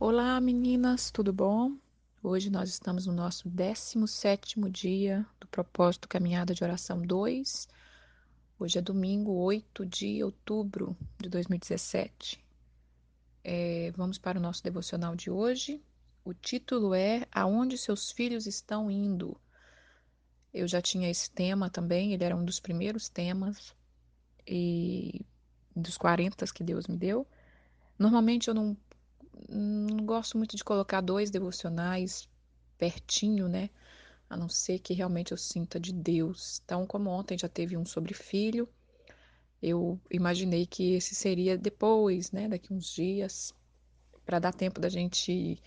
Olá, meninas, tudo bom? Hoje nós estamos no nosso 17º dia do propósito Caminhada de Oração 2. Hoje é domingo, 8 de outubro de 2017. Vamos para o nosso devocional de hoje. O título é Aonde seus filhos estão indo? Eu já tinha esse tema também, ele era um dos primeiros temas e dos 40 que Deus me deu. Normalmente eu não gosto muito de colocar dois devocionais pertinho, né? A não ser que realmente eu sinta de Deus. Então, como ontem já teve um sobre filho, eu imaginei que esse seria depois, né? Daqui uns dias, para dar tempo da gente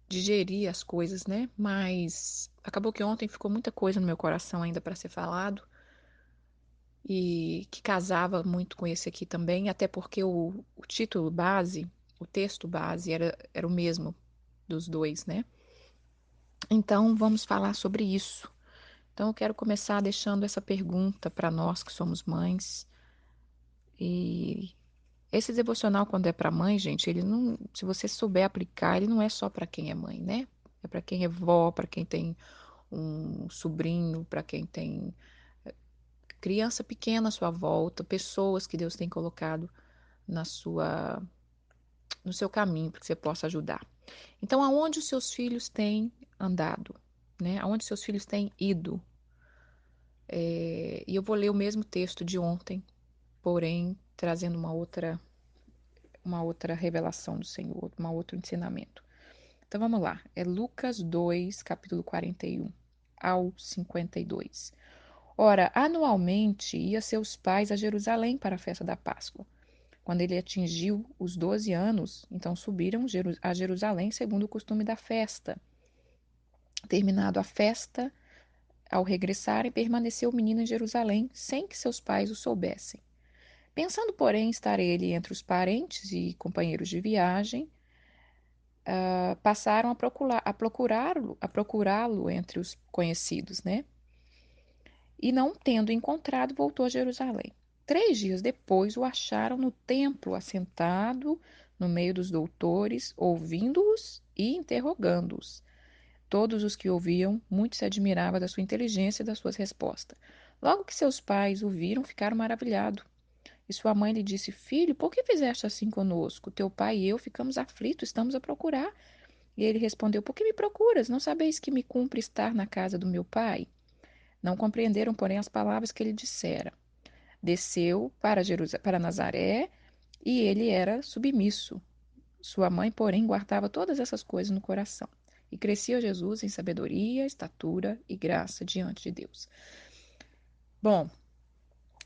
digerir as coisas, né? Mas acabou que ontem ficou muita coisa no meu coração ainda para ser falado e que casava muito com esse aqui também, até porque o título base, o texto base era o mesmo dos dois, né? Então, vamos falar sobre isso. Então, eu quero começar deixando essa pergunta para nós que somos mães. E esse devocional, quando é para mãe, gente, ele não, se você souber aplicar, ele não é só para quem é mãe, né? É para quem é vó, para quem tem um sobrinho, para quem tem criança pequena à sua volta, pessoas que Deus tem colocado na sua, no seu caminho para que você possa ajudar. Então, aonde os seus filhos têm andado, né? Aonde seus filhos têm ido? E eu vou ler o mesmo texto de ontem, porém trazendo uma outra revelação do Senhor, um outro ensinamento. Então vamos lá, é Lucas 2, capítulo 41 ao 52. Ora, anualmente ia seus pais a Jerusalém para a festa da Páscoa. Quando ele atingiu os 12 anos, então subiram a Jerusalém segundo o costume da festa. Terminado a festa, ao regressarem, permaneceu o menino em Jerusalém, sem que seus pais o soubessem. Pensando, porém, estar ele entre os parentes e companheiros de viagem, passaram a procurá-lo entre os conhecidos, né? E não tendo encontrado, voltou a Jerusalém. 3 dias depois, o acharam no templo, assentado no meio dos doutores, ouvindo-os e interrogando-os. Todos os que ouviam, muito se admirava da sua inteligência e das suas respostas. Logo que seus pais o viram, ficaram maravilhados. E sua mãe lhe disse: Filho, por que fizeste assim conosco? Teu pai e eu ficamos aflitos, estamos a procurar. E ele respondeu: Por que me procuras? Não sabeis que me cumpre estar na casa do meu pai? Não compreenderam, porém, as palavras que ele dissera. Desceu para Nazaré e ele era submisso. Sua mãe, porém, guardava todas essas coisas no coração. E crescia Jesus em sabedoria, estatura e graça diante de Deus. Bom,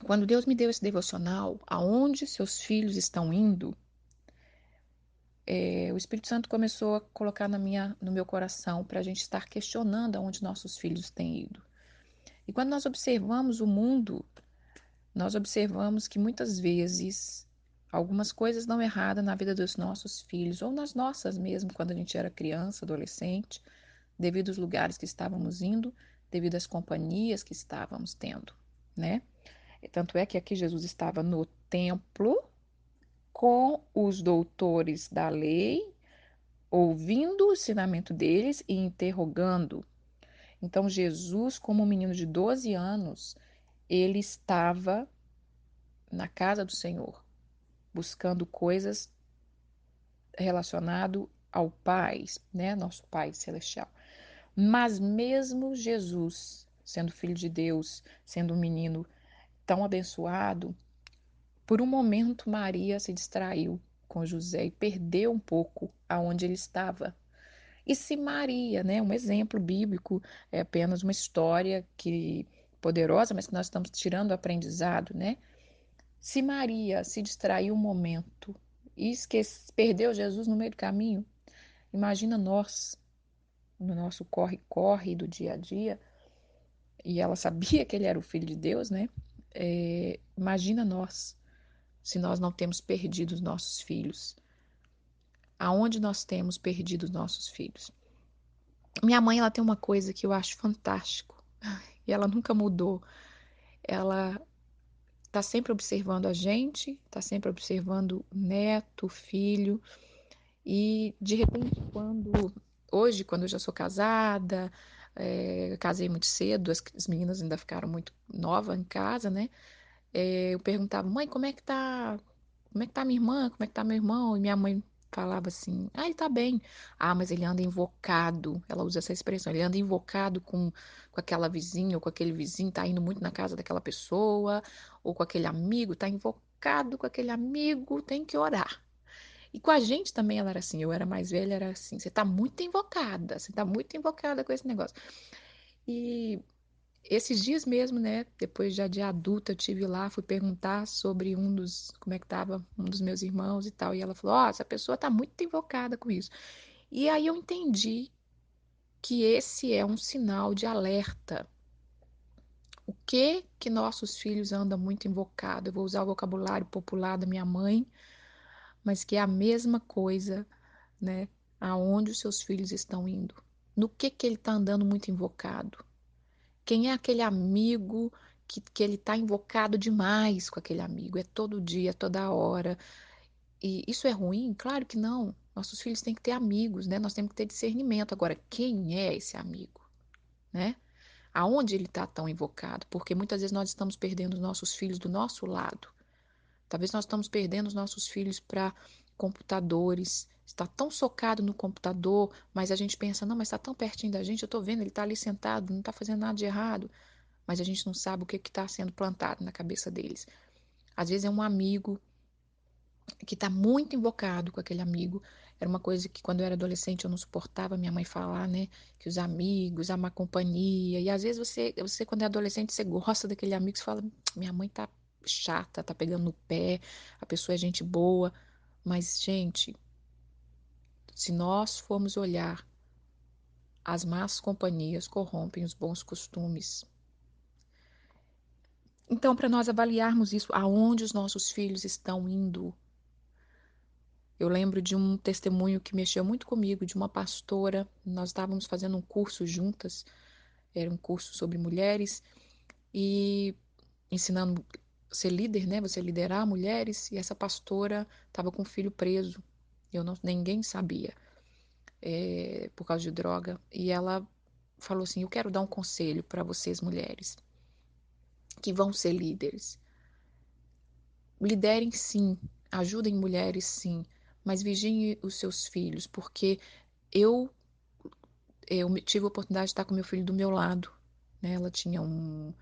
quando Deus me deu esse devocional, aonde seus filhos estão indo, o Espírito Santo começou a colocar no meu coração para a gente estar questionando aonde nossos filhos têm ido. E quando nós observamos o mundo, nós observamos que muitas vezes algumas coisas dão errada na vida dos nossos filhos, ou nas nossas mesmo, quando a gente era criança, adolescente, devido aos lugares que estávamos indo, devido às companhias que estávamos tendo, né? Tanto é que aqui Jesus estava no templo com os doutores da lei, ouvindo o ensinamento deles e interrogando. Então, Jesus, como um menino de 12 anos, ele estava na casa do Senhor, buscando coisas relacionadas ao Pai, né? Nosso Pai Celestial. Mas mesmo Jesus, sendo filho de Deus, sendo um menino tão abençoado, por um momento Maria se distraiu com José e perdeu um pouco aonde ele estava. E se Maria, né, um exemplo bíblico, é apenas uma história que poderosa, mas que nós estamos tirando aprendizado, né? Se Maria se distraiu um momento e perdeu Jesus no meio do caminho, imagina nós, no nosso corre-corre do dia a dia, e ela sabia que ele era o filho de Deus, né? Imagina nós, se nós não temos perdido os nossos filhos. Aonde nós temos perdido os nossos filhos? Minha mãe, ela tem uma coisa que eu acho fantástico, e ela nunca mudou. Ela está sempre observando a gente, está sempre observando o neto, o filho, E, de repente, hoje, quando eu já sou casada, casei muito cedo, as meninas ainda ficaram muito novas em casa, né? Eu perguntava, mãe, como é que tá? Como é que tá minha irmã? Como é que tá meu irmão? E minha mãe falava assim, ele tá bem. Ah, mas ele anda invocado. Ela usa essa expressão, ele anda invocado com aquela vizinha ou com aquele vizinho, tá indo muito na casa daquela pessoa, ou com aquele amigo, tá invocado com aquele amigo, tem que orar. E com a gente também ela era assim, eu era mais velha, era assim, você tá muito invocada com esse negócio. E esses dias mesmo, né, depois já de adulta, eu tive lá, fui perguntar sobre como é que tava um dos meus irmãos e tal, e ela falou, essa pessoa tá muito invocada com isso. E aí eu entendi que esse é um sinal de alerta. O que nossos filhos andam muito invocados? Eu vou usar o vocabulário popular da minha mãe, mas que é a mesma coisa, né? Aonde os seus filhos estão indo? No que ele está andando muito invocado? Quem é aquele amigo que ele está invocado demais com aquele amigo? É todo dia, toda hora. E isso é ruim? Claro que não. Nossos filhos têm que ter amigos, né? Nós temos que ter discernimento. Agora, quem é esse amigo, né? Aonde ele está tão invocado? Porque muitas vezes nós estamos perdendo os nossos filhos do nosso lado. Talvez nós estamos perdendo os nossos filhos para computadores. Está tão socado no computador, mas a gente pensa, não, mas está tão pertinho da gente, eu estou vendo, ele está ali sentado, não está fazendo nada de errado. Mas a gente não sabe o que está sendo plantado na cabeça deles. Às vezes é um amigo que está muito invocado com aquele amigo. Era uma coisa que quando eu era adolescente eu não suportava minha mãe falar, né? Que os amigos, a má companhia. E às vezes você quando é adolescente, você gosta daquele amigo, você fala, minha mãe tá chata, tá pegando no pé, a pessoa é gente boa. Mas, gente, se nós formos olhar, as más companhias corrompem os bons costumes. Então, para nós avaliarmos isso, aonde os nossos filhos estão indo, eu lembro de um testemunho que mexeu muito comigo, de uma pastora. Nós estávamos fazendo um curso juntas, era um curso sobre mulheres, e ensinando a ser líder, né? Você liderar mulheres, e essa pastora estava com um filho preso. Ninguém sabia, por causa de droga. E ela falou assim: eu quero dar um conselho para vocês, mulheres, que vão ser líderes. Liderem sim, ajudem mulheres sim, mas vigiem os seus filhos, porque eu eu tive a oportunidade de estar com meu filho do meu lado, né? Ela tinha um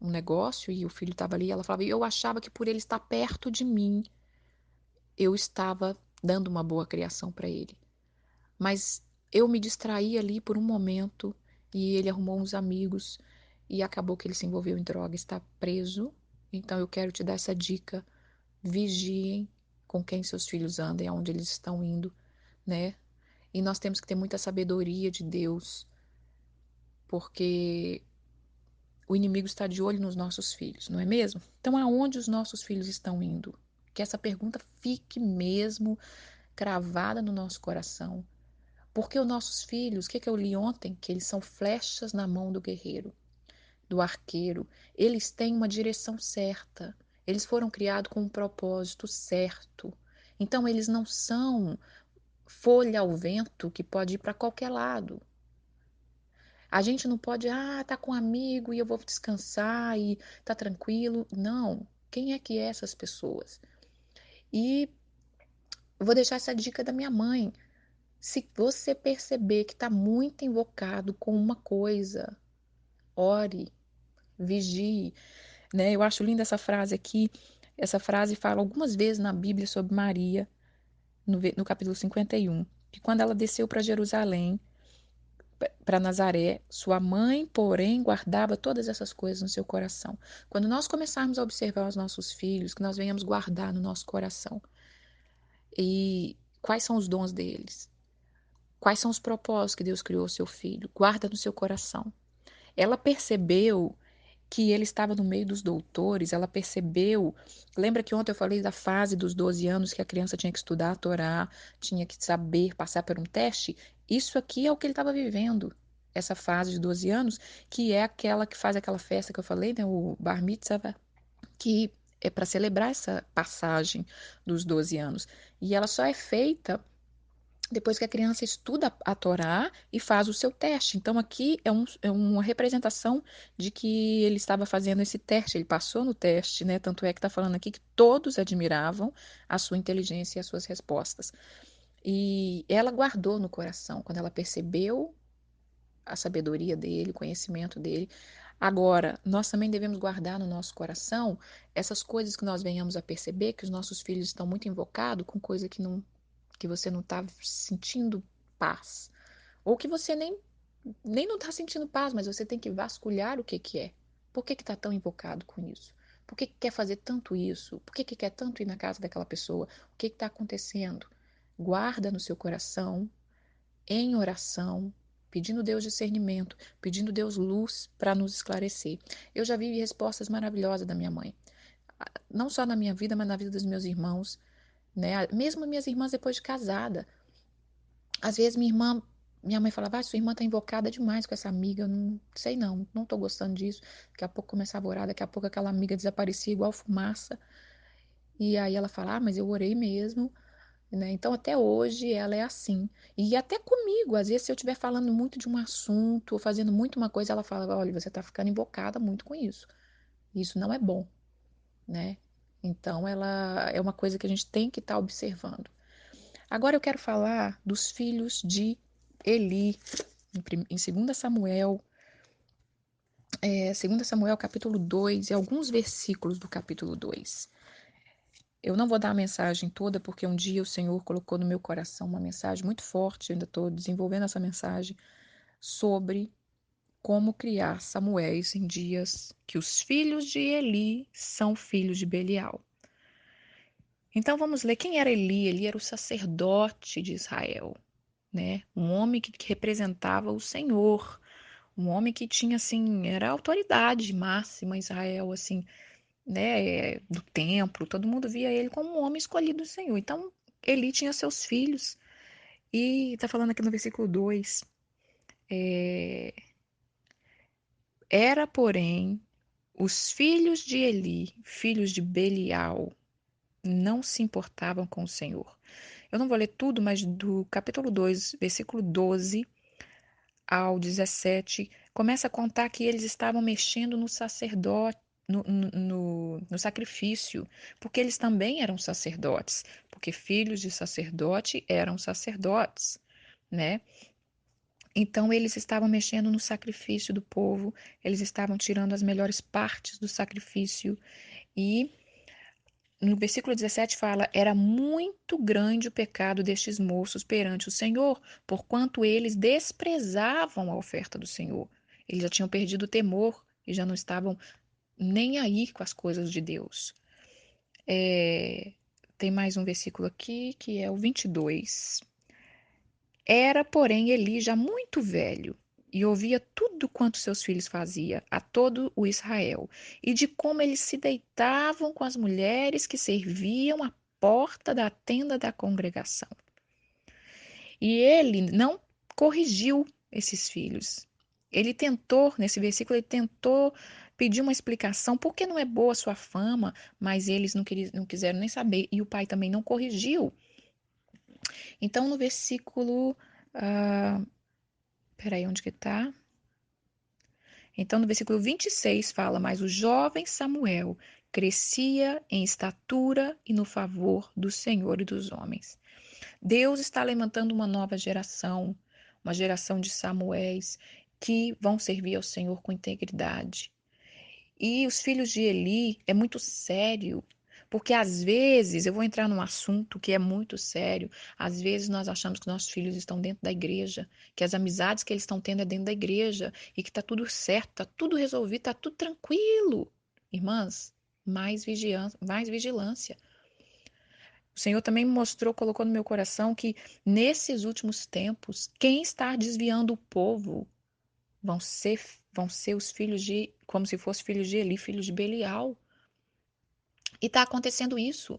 negócio e o filho estava ali. Ela falava, e eu achava que por ele estar perto de mim, eu estava dando uma boa criação para ele. Mas eu me distraí ali por um momento e ele arrumou uns amigos e acabou que ele se envolveu em droga, está preso. Então eu quero te dar essa dica: vigiem com quem seus filhos andam, aonde eles estão indo, né? E nós temos que ter muita sabedoria de Deus, porque o inimigo está de olho nos nossos filhos, não é mesmo? Então, aonde os nossos filhos estão indo? Que essa pergunta fique mesmo cravada no nosso coração. Porque os nossos filhos, o que eu li ontem? Que eles são flechas na mão do guerreiro, do arqueiro. Eles têm uma direção certa. Eles foram criados com um propósito certo. Então, eles não são folha ao vento que pode ir para qualquer lado. A gente não pode, tá com um amigo e eu vou descansar e tá tranquilo. Não. Quem é que é essas pessoas? E eu vou deixar essa dica da minha mãe. Se você perceber que está muito invocado com uma coisa, ore, vigie, né? Eu acho linda essa frase aqui. Essa frase fala algumas vezes na Bíblia sobre Maria, no capítulo 51, que quando ela desceu para Jerusalém, para Nazaré, sua mãe, porém, guardava todas essas coisas no seu coração. Quando nós começarmos a observar os nossos filhos, que nós venhamos guardar no nosso coração. E quais são os dons deles? Quais são os propósitos que Deus criou ao seu filho? Guarda no seu coração. Ela percebeu que ele estava no meio dos doutores, ela percebeu. Lembra que ontem eu falei da fase dos 12 anos que a criança tinha que estudar a Torá, tinha que saber passar por um teste? Isso aqui é o que ele estava vivendo, essa fase de 12 anos, que é aquela que faz aquela festa que eu falei, né, o Bar Mitzvah, que é para celebrar essa passagem dos 12 anos. E ela só é feita depois que a criança estuda a Torá e faz o seu teste. Então, aqui é uma representação de que ele estava fazendo esse teste, ele passou no teste, né? Tanto é que está falando aqui que todos admiravam a sua inteligência e as suas respostas. E ela guardou no coração, quando ela percebeu a sabedoria dele, o conhecimento dele. Agora, nós também devemos guardar no nosso coração essas coisas que nós venhamos a perceber, que os nossos filhos estão muito invocados com coisa que você não está sentindo paz. Ou que você nem não está sentindo paz, mas você tem que vasculhar o que que é. Por que está tão invocado com isso? Por que quer fazer tanto isso? Por que quer tanto ir na casa daquela pessoa? O que está acontecendo? Guarda no seu coração, em oração, pedindo Deus discernimento, pedindo Deus luz para nos esclarecer. Eu já vi respostas maravilhosas da minha mãe, não só na minha vida, mas na vida dos meus irmãos, né? Mesmo minhas irmãs depois de casada. Às vezes minha mãe falava, sua irmã tá invocada demais com essa amiga, eu não sei não tô gostando disso. Daqui a pouco começava a orar, daqui a pouco aquela amiga desaparecia igual fumaça. E aí ela fala, mas eu orei mesmo, né? Então até hoje ela é assim. E até comigo, às vezes se eu estiver falando muito de um assunto, ou fazendo muito uma coisa, ela fala, olha, você tá ficando invocada muito com isso. Isso não é bom, né? Então ela é uma coisa que a gente tem que estar observando. Agora eu quero falar dos filhos de Eli, em 2 Samuel, 2 Samuel capítulo 2 e alguns versículos do capítulo 2. Eu não vou dar a mensagem toda, porque um dia o Senhor colocou no meu coração uma mensagem muito forte, eu ainda estou desenvolvendo essa mensagem, sobre como criar Samuéis em dias que os filhos de Eli são filhos de Belial. Então vamos ler quem era Eli. Eli era o sacerdote de Israel, né? Um homem que representava o Senhor, um homem que tinha assim, era a autoridade máxima em Israel, assim, né, do templo. Todo mundo via ele como um homem escolhido do Senhor. Então, Eli tinha seus filhos e está falando aqui no versículo 2, era, porém, os filhos de Eli, filhos de Belial, não se importavam com o Senhor. Eu não vou ler tudo, mas do capítulo 2, versículo 12 ao 17, começa a contar que eles estavam mexendo no sacerdote, no sacrifício, porque eles também eram sacerdotes, porque filhos de sacerdote eram sacerdotes, né? Então eles estavam mexendo no sacrifício do povo, eles estavam tirando as melhores partes do sacrifício e no versículo 17 fala: era muito grande o pecado destes moços perante o Senhor, porquanto eles desprezavam a oferta do Senhor. Eles já tinham perdido o temor e já não estavam nem aí com as coisas de Deus. Tem mais um versículo aqui que é o 22. Era, porém, Eli já muito velho e ouvia tudo quanto seus filhos faziam a todo o Israel, e de como eles se deitavam com as mulheres que serviam à porta da tenda da congregação. E ele não corrigiu esses filhos. Ele tentou, nesse versículo, ele tentou pedir uma explicação, por que não é boa a sua fama, mas eles não quiseram nem saber, e o pai também não corrigiu. Então, no versículo. Peraí, onde que tá? Então, no versículo 26 fala: Mas o jovem Samuel crescia em estatura e no favor do Senhor e dos homens. Deus está levantando uma geração de Samuéis que vão servir ao Senhor com integridade. E os filhos de Eli é muito sério, porque às vezes, eu vou entrar num assunto que é muito sério, às vezes nós achamos que nossos filhos estão dentro da igreja, que as amizades que eles estão tendo é dentro da igreja, e que está tudo certo, está tudo resolvido, está tudo tranquilo. Irmãs, mais vigilância. O Senhor também me mostrou, colocou no meu coração que nesses últimos tempos, quem está desviando o povo vão ser, vão ser os filhos de, como se fossem filhos de Eli, filhos de Belial. E está acontecendo isso.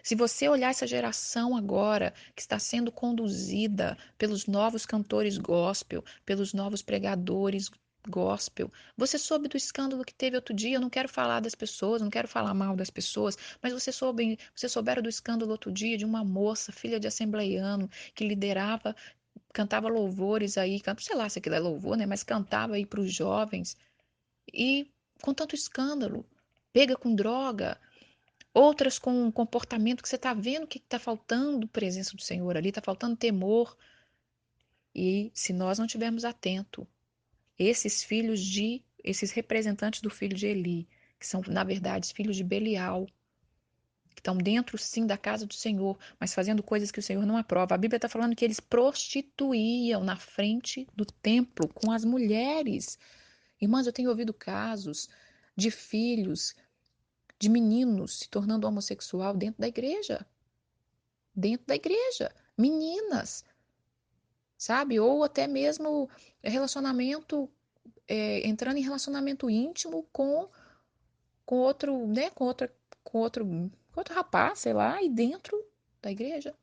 Se você olhar essa geração agora, que está sendo conduzida pelos novos cantores gospel, pelos novos pregadores gospel. Você soube do escândalo que teve outro dia? Eu não quero falar das pessoas, não quero falar mal das pessoas, mas vocês souberam do escândalo outro dia de uma moça, filha de assembleiano, que liderava, cantava louvores aí, sei lá se aquilo é louvor, né? Mas cantava aí para os jovens e com tanto escândalo, pega com droga, outras com um comportamento que você está vendo que está faltando presença do Senhor ali, está faltando temor. E se nós não estivermos atentos, esses representantes do filho de Eli, que são, na verdade, filhos de Belial, que estão dentro, sim, da casa do Senhor, mas fazendo coisas que o Senhor não aprova. A Bíblia está falando que eles prostituíam na frente do templo com as mulheres. Irmãs, eu tenho ouvido casos de filhos, de meninos se tornando homossexual dentro da igreja. Dentro da igreja. Meninas, sabe? Ou até mesmo relacionamento, entrando em relacionamento íntimo com outro, né? Com outro rapaz, sei lá, e dentro da igreja.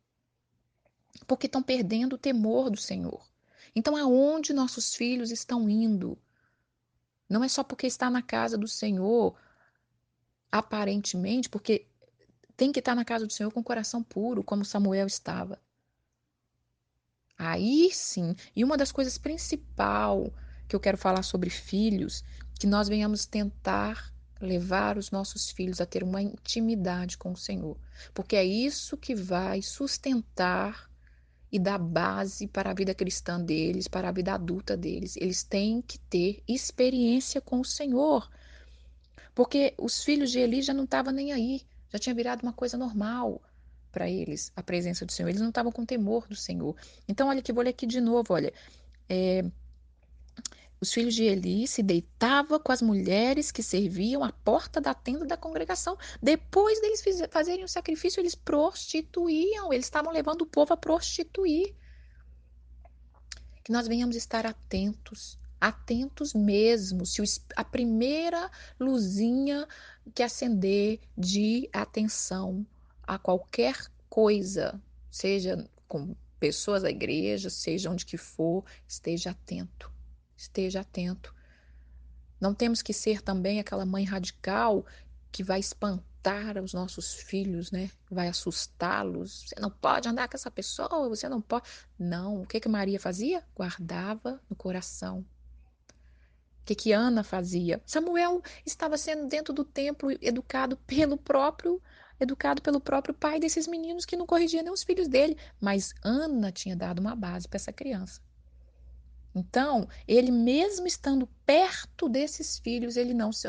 Porque estão perdendo o temor do Senhor. Então, aonde nossos filhos estão indo? Não é só porque está na casa do Senhor, aparentemente, porque tem que estar na casa do Senhor com o coração puro, como Samuel estava. Aí sim, e uma das coisas principal que eu quero falar sobre filhos, que nós venhamos tentar levar os nossos filhos a ter uma intimidade com o Senhor, porque é isso que vai sustentar e dar base para a vida cristã deles, para a vida adulta deles. Eles têm que ter experiência com o Senhor, porque os filhos de Eli já não estavam nem aí, já tinha virado uma coisa normal para eles, a presença do Senhor. Eles não estavam com temor do Senhor. Então, olha aqui, vou ler aqui de novo, olha. É, os filhos de Eli se deitavam com as mulheres que serviam à porta da tenda da congregação. Depois deles fazerem o sacrifício, eles prostituíam, eles estavam levando o povo a prostituir. Que nós venhamos estar atentos, atentos mesmo. Se a primeira luzinha que acender de atenção a qualquer coisa, seja com pessoas da igreja, seja onde que for, esteja atento. Esteja atento. Não temos que ser também aquela mãe radical que vai espantar os nossos filhos, né? Vai assustá-los. Você não pode andar com essa pessoa, você não pode. Não. O que que Maria fazia? Guardava no coração. O que que Ana fazia? Samuel estava sendo dentro do templo educado pelo próprio pai desses meninos que não corrigia nem os filhos dele, mas Ana tinha dado uma base para essa criança. Então, ele mesmo estando perto desses filhos,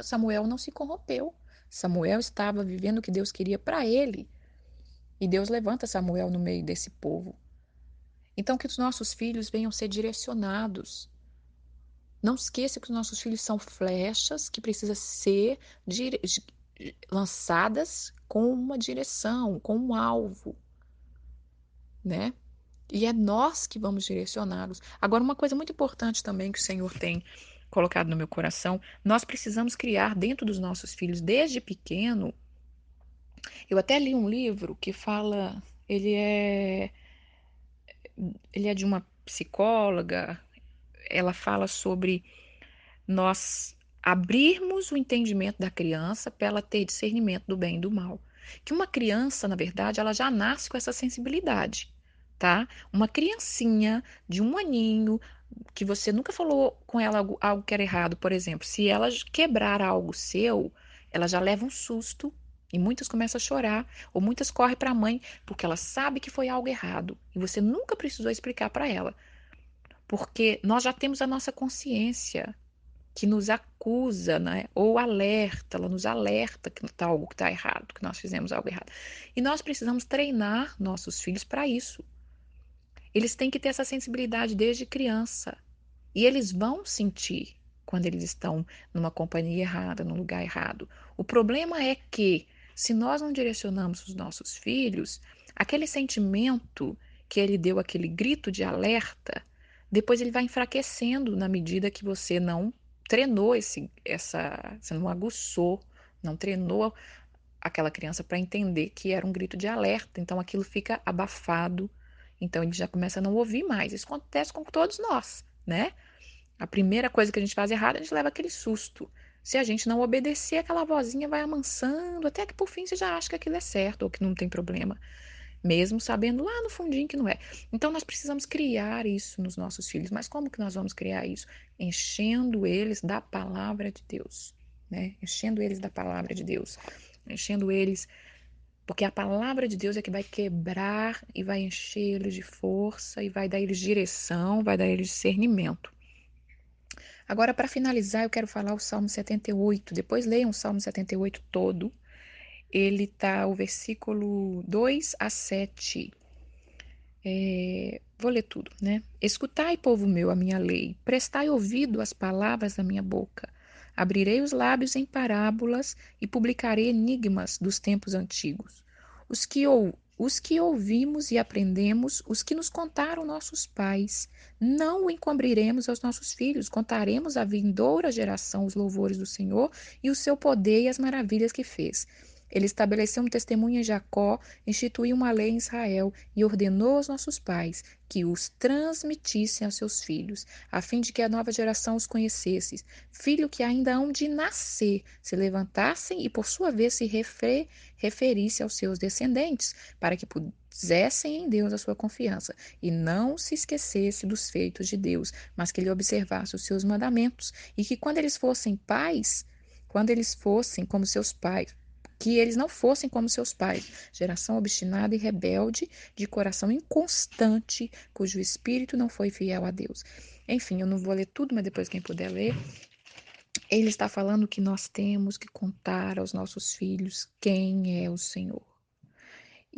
Samuel não se corrompeu. Samuel estava vivendo o que Deus queria para ele. E Deus levanta Samuel no meio desse povo. Então, que os nossos filhos venham ser direcionados. Não esqueça que os nossos filhos são flechas que precisam ser lançadas com uma direção, com um alvo, né? E é nós que vamos direcioná-los. Agora, uma coisa muito importante também que o Senhor tem colocado no meu coração, nós precisamos criar dentro dos nossos filhos, desde pequeno. Eu até li um livro que fala, ele é, ele é de uma psicóloga, ela fala sobre nós abrirmos o entendimento da criança para ela ter discernimento do bem e do mal. Que uma criança, na verdade, ela já nasce com essa sensibilidade, tá? Uma criancinha de 1 aninho, que você nunca falou com ela algo que era errado, por exemplo, se ela quebrar algo seu, ela já leva um susto e muitas começam a chorar, ou muitas correm para a mãe porque ela sabe que foi algo errado e você nunca precisou explicar para ela, porque nós já temos a nossa consciência que nos acusa, né? Ou alerta, ela nos alerta que tá algo que está errado, que nós fizemos algo errado. E nós precisamos treinar nossos filhos para isso. Eles têm que ter essa sensibilidade desde criança. E eles vão sentir quando eles estão numa companhia errada, num lugar errado. O problema é que, se nós não direcionamos os nossos filhos, aquele sentimento que ele deu, aquele grito de alerta, depois ele vai enfraquecendo na medida que você não treinou você não aguçou, não treinou aquela criança para entender que era um grito de alerta. Então aquilo fica abafado. Então ele já começa a não ouvir mais. Isso acontece com todos nós, né? A primeira coisa que a gente faz errado, a gente leva aquele susto. Se a gente não obedecer, aquela vozinha vai amansando, até que por fim você já acha que aquilo é certo ou que não tem problema, mesmo sabendo lá no fundinho que não é. Então nós precisamos criar isso nos nossos filhos. Mas como que nós vamos criar isso? Enchendo eles da palavra de Deus, né? Enchendo eles da palavra de Deus, enchendo eles, porque a palavra de Deus é que vai quebrar e vai encher eles de força e vai dar eles direção, vai dar eles discernimento. Agora, para finalizar, eu quero falar o Salmo 78. Depois leiam o Salmo 78 todo. Ele está o versículo 2 a 7. Vou ler tudo, né? Escutai, povo meu, a minha lei, prestai ouvido às palavras da minha boca. Abrirei os lábios em parábolas e publicarei enigmas dos tempos antigos. Os que ouvimos e aprendemos, os que nos contaram nossos pais, não o encobriremos aos nossos filhos, contaremos à vindoura geração os louvores do Senhor e o seu poder e as maravilhas que fez. Ele estabeleceu um testemunho em Jacó, instituiu uma lei em Israel e ordenou aos nossos pais que os transmitissem aos seus filhos, a fim de que a nova geração os conhecesse, filho que ainda hão de nascer, se levantassem e, por sua vez, se referisse aos seus descendentes, para que pusessem em Deus a sua confiança e não se esquecesse dos feitos de Deus, mas que ele observasse os seus mandamentos e que quando eles fossem pais, quando eles fossem como seus pais, que eles não fossem como seus pais, geração obstinada e rebelde, de coração inconstante, cujo espírito não foi fiel a Deus. Enfim, eu não vou ler tudo, mas depois quem puder ler. Ele está falando que nós temos que contar aos nossos filhos quem é o Senhor.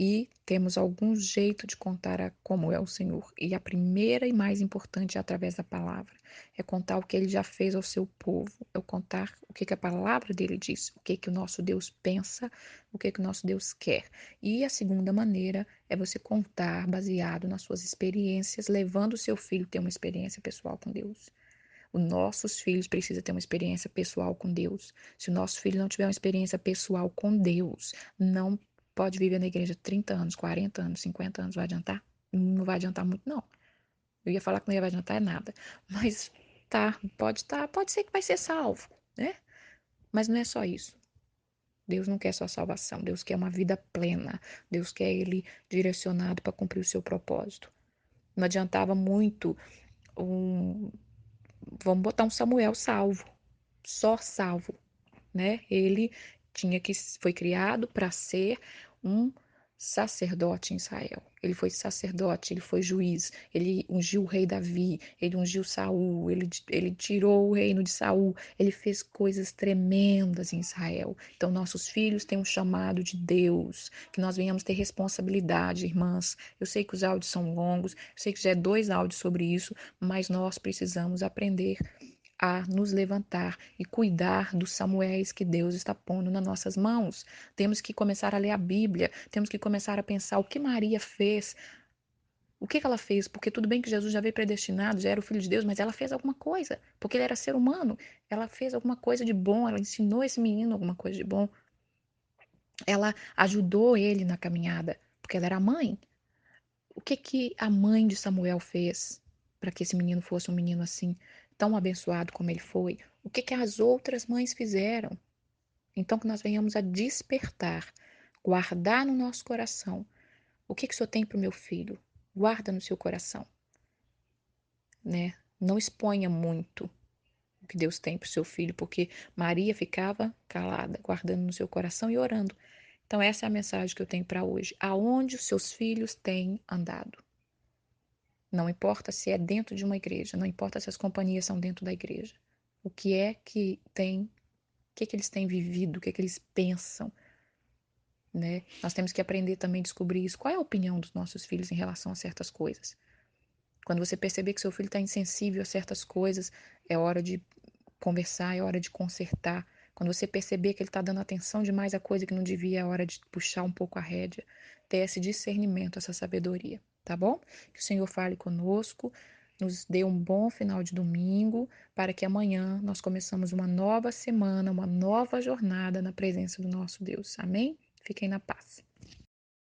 E temos algum jeito de contar como é o Senhor. E a primeira e mais importante é através da palavra. É contar o que ele já fez ao seu povo. É contar o que a palavra dele diz. O que o nosso Deus pensa. O que o nosso Deus quer. E a segunda maneira é você contar baseado nas suas experiências, levando o seu filho a ter uma experiência pessoal com Deus. Os nossos filhos precisam ter uma experiência pessoal com Deus. Se o nosso filho não tiver uma experiência pessoal com Deus, não pode viver na igreja 30 anos, 40 anos, 50 anos, vai adiantar? Não vai adiantar muito, não. Eu ia falar que não ia adiantar é nada. Mas tá, pode ser que vai ser salvo, né? Mas não é só isso. Deus não quer só salvação, Deus quer uma vida plena. Deus quer ele direcionado para cumprir o seu propósito. Não adiantava muito um, vamos botar um Samuel salvo, só salvo, né? Ele foi criado para ser um sacerdote em Israel. Ele foi sacerdote, ele foi juiz, ele ungiu o rei Davi, ele ungiu Saul, ele tirou o reino de Saul, ele fez coisas tremendas em Israel. Então, nossos filhos têm um chamado de Deus, que nós venhamos ter responsabilidade, irmãs. Eu sei que os áudios são longos, eu sei que já é 2 áudios sobre isso, mas nós precisamos aprender a nos levantar e cuidar dos Samuéis que Deus está pondo nas nossas mãos. Temos que começar a ler a Bíblia, temos que começar a pensar o que Maria fez, o que ela fez, porque tudo bem que Jesus já veio predestinado, já era o Filho de Deus, mas ela fez alguma coisa, porque ele era ser humano, ela fez alguma coisa de bom, ela ensinou esse menino alguma coisa de bom, ela ajudou ele na caminhada, porque ela era mãe. O que a mãe de Samuel fez para que esse menino fosse um menino assim, tão abençoado como ele foi? O que as outras mães fizeram? Então, que nós venhamos a despertar, guardar no nosso coração. O que o Senhor tem para o meu filho? Guarda no seu coração, né? Não exponha muito o que Deus tem para o seu filho, porque Maria ficava calada, guardando no seu coração e orando. Então, essa é a mensagem que eu tenho para hoje. Aonde os seus filhos têm andado? Não importa se é dentro de uma igreja, não importa se as companhias são dentro da igreja. O que é que tem, o que eles têm vivido, o que eles pensam, né? Nós temos que aprender também a descobrir isso. Qual é a opinião dos nossos filhos em relação a certas coisas? Quando você perceber que seu filho está insensível a certas coisas, é hora de conversar, é hora de consertar. Quando você perceber que ele está dando atenção demais a coisa que não devia, é hora de puxar um pouco a rédea. Ter esse discernimento, essa sabedoria, tá bom? Que o Senhor fale conosco, nos dê um bom final de domingo, para que amanhã nós começamos uma nova semana, uma nova jornada na presença do nosso Deus. Amém? Fiquem na paz.